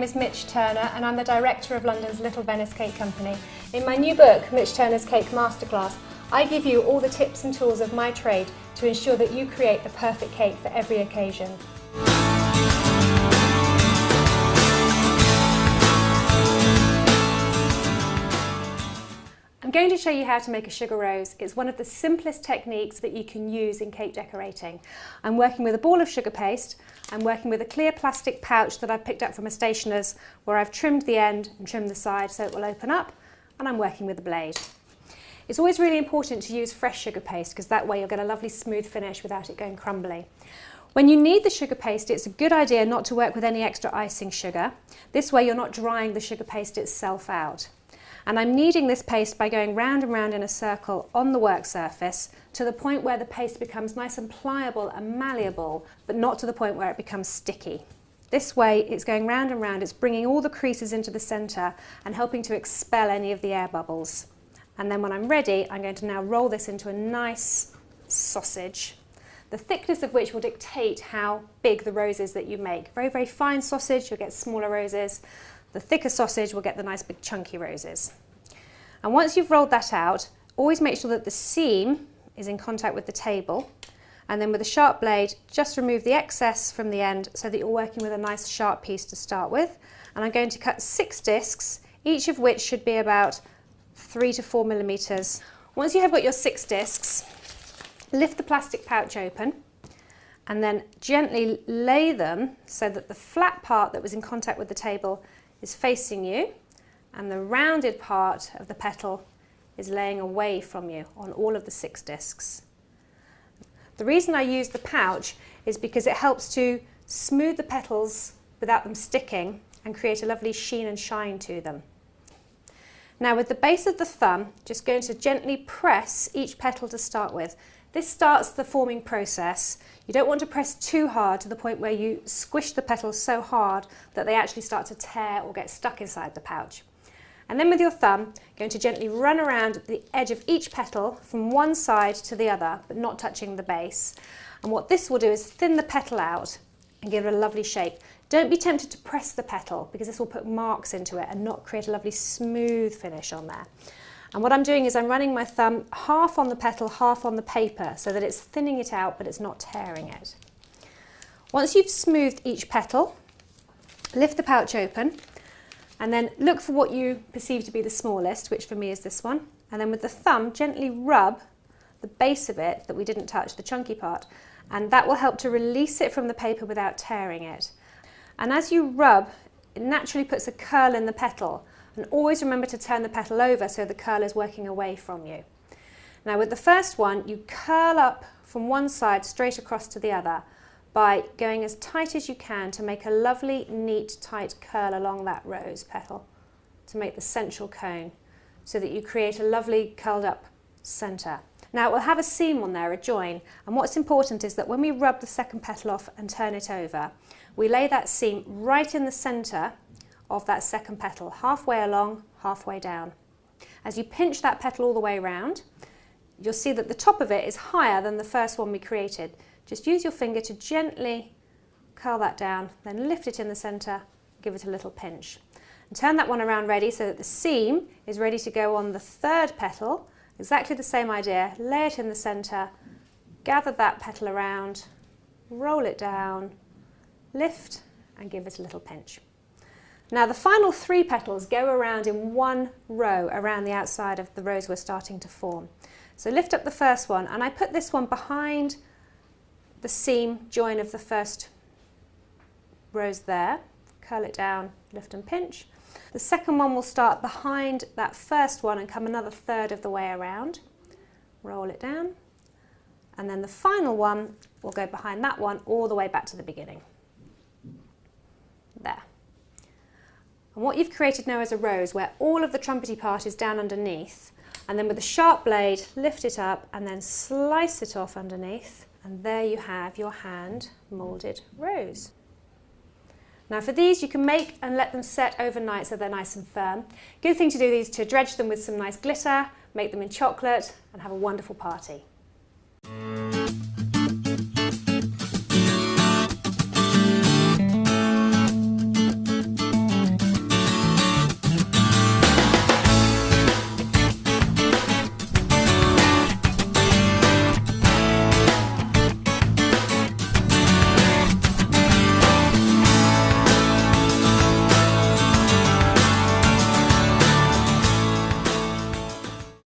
is Mitch Turner and I'm the director of London's Little Venice Cake Company. In my new book, Mitch Turner's Cake Masterclass, I give you all the tips and tools of my trade to ensure that you create the perfect cake for every occasion. I'm going to show you how to make a sugar rose. It's one of the simplest techniques that you can use in cake decorating. I'm working with a ball of sugar paste. I'm working with a clear plastic pouch that I've picked up from a stationer's where I've trimmed the end and trimmed the side so it will open up, and I'm working with a blade. It's always really important to use fresh sugar paste because that way you'll get a lovely smooth finish without it going crumbly. When you need the sugar paste, it's a good idea not to work with any extra icing sugar. This way you're not drying the sugar paste itself out. And I'm kneading this paste by going round and round in a circle on the work surface to the point where the paste becomes nice and pliable and malleable, but not to the point where it becomes sticky. This way it's going round and round, it's bringing all the creases into the centre and helping to expel any of the air bubbles. And then when I'm ready, I'm going to now roll this into a nice sausage, the thickness of which will dictate how big the rose is that you make. Very, very fine sausage, you'll get smaller roses. The thicker sausage will get the nice big chunky roses. And once you've rolled that out, always make sure that the seam is in contact with the table, and then with a sharp blade just remove the excess from the end so that you're working with a nice sharp piece to start with. And I'm going to cut 6 discs, each of which should be about 3 to 4 millimeters. Once you have got your 6 discs, lift the plastic pouch open and then gently lay them so that the flat part that was in contact with the table is facing you and the rounded part of the petal is laying away from you on all of the 6 discs. The reason I use the pouch is because it helps to smooth the petals without them sticking and create a lovely sheen and shine to them. Now with the base of the thumb, just going to gently press each petal to start with. This starts the forming process. You don't want to press too hard to the point where you squish the petals so hard that they actually start to tear or get stuck inside the pouch. And then with your thumb, going to gently run around the edge of each petal from one side to the other, but not touching the base. And what this will do is thin the petal out and give it a lovely shape. Don't be tempted to press the petal because this will put marks into it and not create a lovely smooth finish on there. And what I'm doing is I'm running my thumb half on the petal, half on the paper so that it's thinning it out but it's not tearing it. Once you've smoothed each petal, lift the pouch open and then look for what you perceive to be the smallest, which for me is this one. And then with the thumb, gently rub the base of it that we didn't touch, the chunky part, and that will help to release it from the paper without tearing it. And as you rub, it naturally puts a curl in the petal. And always remember to turn the petal over so the curl is working away from you. Now with the first one, you curl up from one side straight across to the other by going as tight as you can to make a lovely, neat, tight curl along that rose petal to make the central cone so that you create a lovely curled up centre. Now it will have a seam on there, a join, and what's important is that when we rub the second petal off and turn it over, we lay that seam right in the centre of that second petal, halfway along, halfway down. As you pinch that petal all the way around, you'll see that the top of it is higher than the first one we created. Just use your finger to gently curl that down, then lift it in the centre, give it a little pinch. And turn that one around ready so that the seam is ready to go on the third petal. Exactly the same idea, lay it in the centre, gather that petal around, roll it down, lift and give it a little pinch. Now the final 3 petals go around in one row around the outside of the rose we're starting to form. So lift up the first one and I put this one behind the seam join of the first rose there, curl it down, lift and pinch. The second one will start behind that first one and come another third of the way around, roll it down, and then the final one will go behind that one all the way back to the beginning. There. And what you've created now is a rose where all of the trumpety part is down underneath, and then with a sharp blade lift it up and then slice it off underneath, and there you have your hand moulded rose. Now for these you can make and let them set overnight so they're nice and firm. Good thing to do these to dredge them with some nice glitter, make them in chocolate and have a wonderful party.